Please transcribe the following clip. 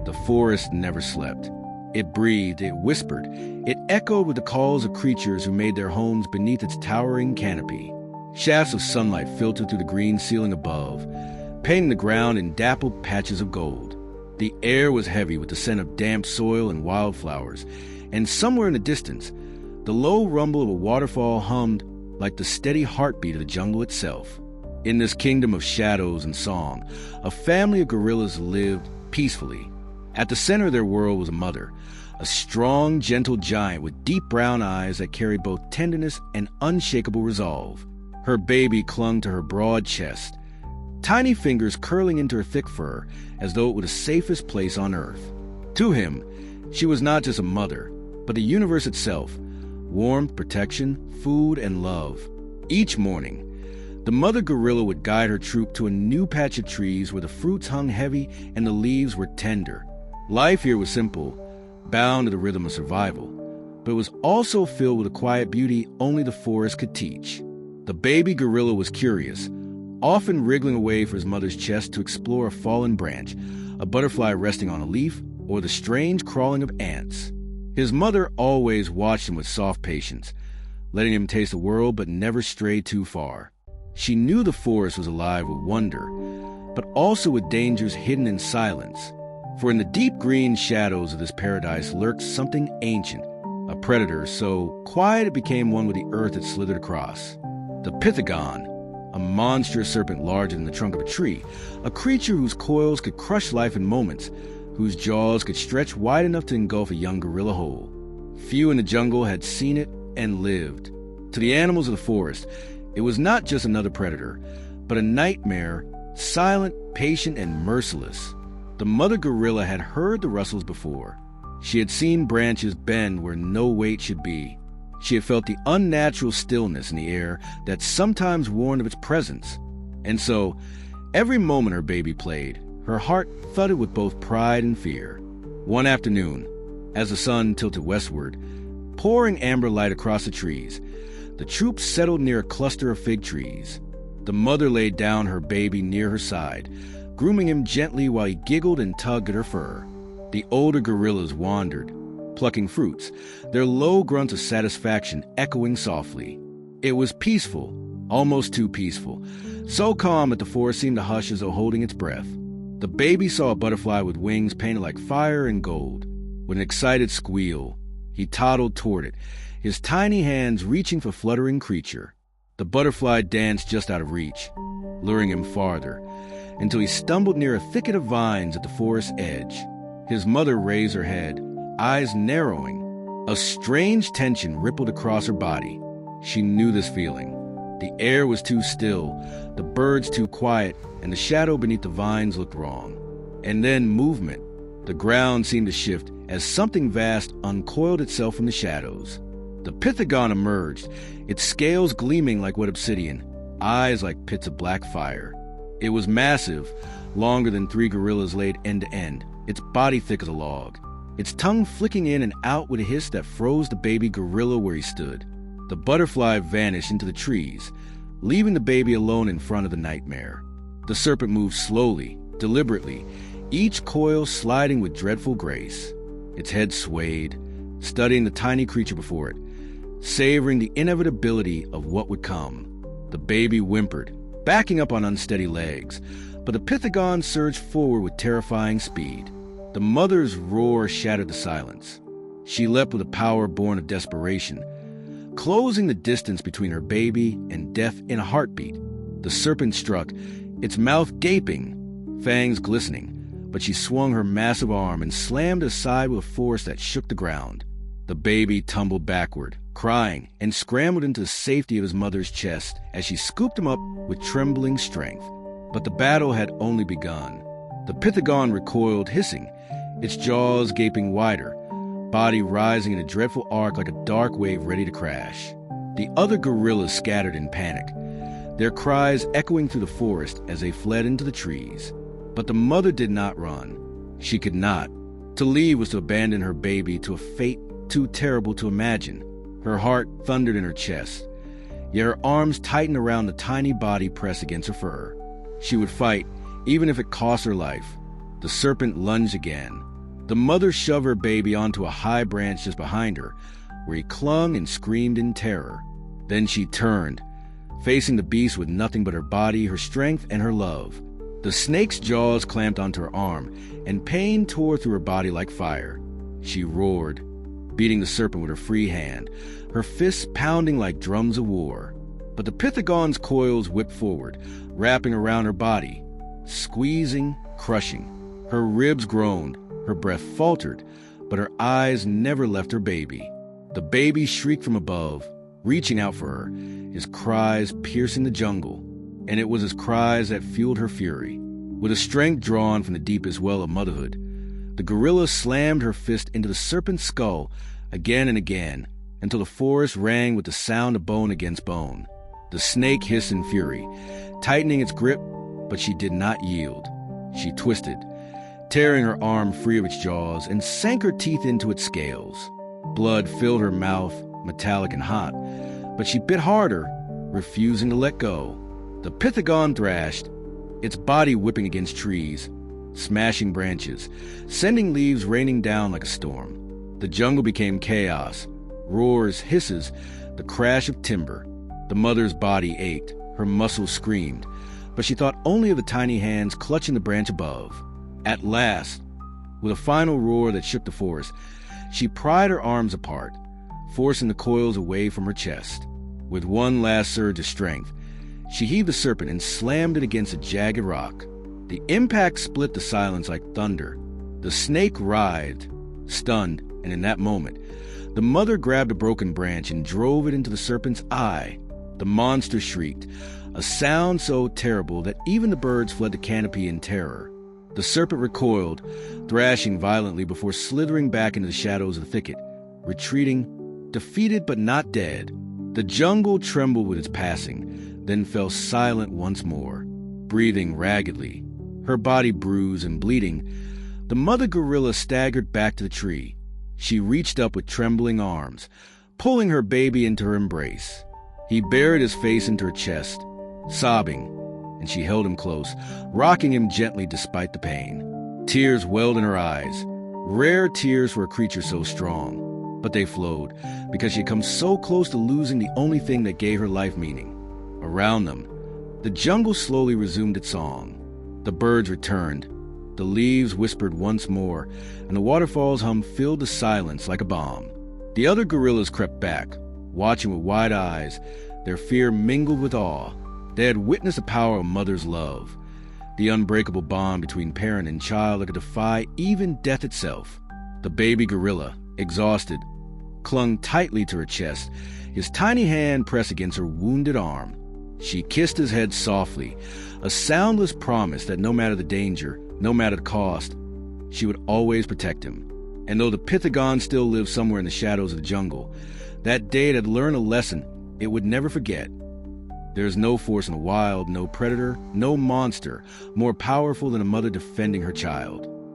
The forest never slept. It breathed, it whispered, it echoed with the calls of creatures who made their homes beneath its towering canopy. Shafts of sunlight filtered through the green ceiling above, painting the ground in dappled patches of gold. The air was heavy with the scent of damp soil and wildflowers, and somewhere in the distance, the low rumble of a waterfall hummed like the steady heartbeat of the jungle itself. In this kingdom of shadows and song, a family of gorillas lived peacefully. At the center of their world was a mother, a strong, gentle giant with deep brown eyes that carried both tenderness and unshakable resolve. Her baby clung to her broad chest, tiny fingers curling into her thick fur as though it were the safest place on earth. To him, she was not just a mother, but the universe itself, warmth, protection, food, and love. Each morning, the mother gorilla would guide her troop to a new patch of trees where the fruits hung heavy and the leaves were tender. Life here was simple, bound to the rhythm of survival, but it was also filled with a quiet beauty only the forest could teach. The baby gorilla was curious, often wriggling away from his mother's chest to explore a fallen branch, a butterfly resting on a leaf, or the strange crawling of ants. His mother always watched him with soft patience, letting him taste the world but never stray too far. She knew the forest was alive with wonder, but also with dangers hidden in silence. For in the deep green shadows of this paradise lurked something ancient, a predator so quiet it became one with the earth it slithered across. The Pythagon, a monstrous serpent larger than the trunk of a tree, a creature whose coils could crush life in moments, whose jaws could stretch wide enough to engulf a young gorilla whole. Few in the jungle had seen it and lived. To the animals of the forest, it was not just another predator, but a nightmare, silent, patient, and merciless. The mother gorilla had heard the rustles before. She had seen branches bend where no weight should be. She had felt the unnatural stillness in the air that sometimes warned of its presence. And so, every moment her baby played, her heart thudded with both pride and fear. One afternoon, as the sun tilted westward, pouring amber light across the trees, the troop settled near a cluster of fig trees. The mother laid down her baby near her side, grooming him gently while he giggled and tugged at her fur. The older gorillas wandered, plucking fruits, their low grunts of satisfaction echoing softly. It was peaceful, almost too peaceful, so calm that the forest seemed to hush as though holding its breath. The baby saw a butterfly with wings painted like fire and gold. With an excited squeal, he toddled toward it, his tiny hands reaching for fluttering creature. The butterfly danced just out of reach, luring him farther, until he stumbled near a thicket of vines at the forest's edge. His mother raised her head, eyes narrowing. A strange tension rippled across her body. She knew this feeling. The air was too still, the birds too quiet, and the shadow beneath the vines looked wrong. And then movement. The ground seemed to shift as something vast uncoiled itself from the shadows. The Pythagon emerged, its scales gleaming like wet obsidian, eyes like pits of black fire. It was massive, longer than 3 gorillas laid end to end, its body thick as a log, its tongue flicking in and out with a hiss that froze the baby gorilla where he stood. The butterfly vanished into the trees, leaving the baby alone in front of the nightmare. The serpent moved slowly, deliberately, each coil sliding with dreadful grace. Its head swayed, studying the tiny creature before it, savoring the inevitability of what would come. The baby whimpered, backing up on unsteady legs, but the Pythagon surged forward with terrifying speed. The mother's roar shattered the silence. She leapt with a power born of desperation, closing the distance between her baby and death in a heartbeat. The serpent struck, its mouth gaping, fangs glistening, but she swung her massive arm and slammed aside with a force that shook the ground. The baby tumbled backward, crying, and scrambled into the safety of his mother's chest as she scooped him up with trembling strength. But the battle had only begun. The Pythagon recoiled, hissing, its jaws gaping wider, body rising in a dreadful arc like a dark wave ready to crash. The other gorillas scattered in panic, their cries echoing through the forest as they fled into the trees. But the mother did not run. She could not. To leave was to abandon her baby to a fate too terrible to imagine. Her heart thundered in her chest, yet her arms tightened around the tiny body pressed against her fur. She would fight, even if it cost her life. The serpent lunged again. The mother shoved her baby onto a high branch just behind her, where he clung and screamed in terror. Then she turned, facing the beast with nothing but her body, her strength, and her love. The snake's jaws clamped onto her arm, and pain tore through her body like fire. She roared, beating the serpent with her free hand, her fists pounding like drums of war. But the Pythagon's coils whipped forward, wrapping around her body, squeezing, crushing. Her ribs groaned, her breath faltered, but her eyes never left her baby. The baby shrieked from above, reaching out for her, his cries piercing the jungle. And it was his cries that fueled her fury. With a strength drawn from the deepest well of motherhood, the gorilla slammed her fist into the serpent's skull again and again, until the forest rang with the sound of bone against bone. The snake hissed in fury, tightening its grip, but she did not yield. She twisted, tearing her arm free of its jaws, and sank her teeth into its scales. Blood filled her mouth, metallic and hot, but she bit harder, refusing to let go. The Pythagon thrashed, its body whipping against trees, smashing branches, sending leaves raining down like a storm. The jungle became chaos, roars, hisses, the crash of timber. The mother's body ached, her muscles screamed, but she thought only of the tiny hands clutching the branch above. At last, with a final roar that shook the forest, she pried her arms apart, forcing the coils away from her chest. With one last surge of strength, she heaved the serpent and slammed it against a jagged rock. The impact split the silence like thunder. The snake writhed, stunned, and in that moment, the mother grabbed a broken branch and drove it into the serpent's eye. The monster shrieked, a sound so terrible that even the birds fled the canopy in terror. The serpent recoiled, thrashing violently before slithering back into the shadows of the thicket, retreating, defeated but not dead. The jungle trembled with its passing, then fell silent once more, breathing raggedly, her body bruised and bleeding. The mother gorilla staggered back to the tree. She reached up with trembling arms, pulling her baby into her embrace. He buried his face into her chest, sobbing, and she held him close, rocking him gently despite the pain. Tears welled in her eyes, rare tears for a creature so strong, but they flowed because she had come so close to losing the only thing that gave her life meaning. Around them, the jungle slowly resumed its song. The birds returned, the leaves whispered once more, and the waterfall's hum filled the silence like a balm. The other gorillas crept back, watching with wide eyes, their fear mingled with awe. They had witnessed the power of mother's love, the unbreakable bond between parent and child that could defy even death itself. The baby gorilla, exhausted, clung tightly to her chest, his tiny hand pressed against her wounded arm. She kissed his head softly, a soundless promise that no matter the danger, no matter the cost, she would always protect him. And though the Pythagon still lived somewhere in the shadows of the jungle, that day it had learned a lesson it would never forget. There is no force in the wild, no predator, no monster more powerful than a mother defending her child.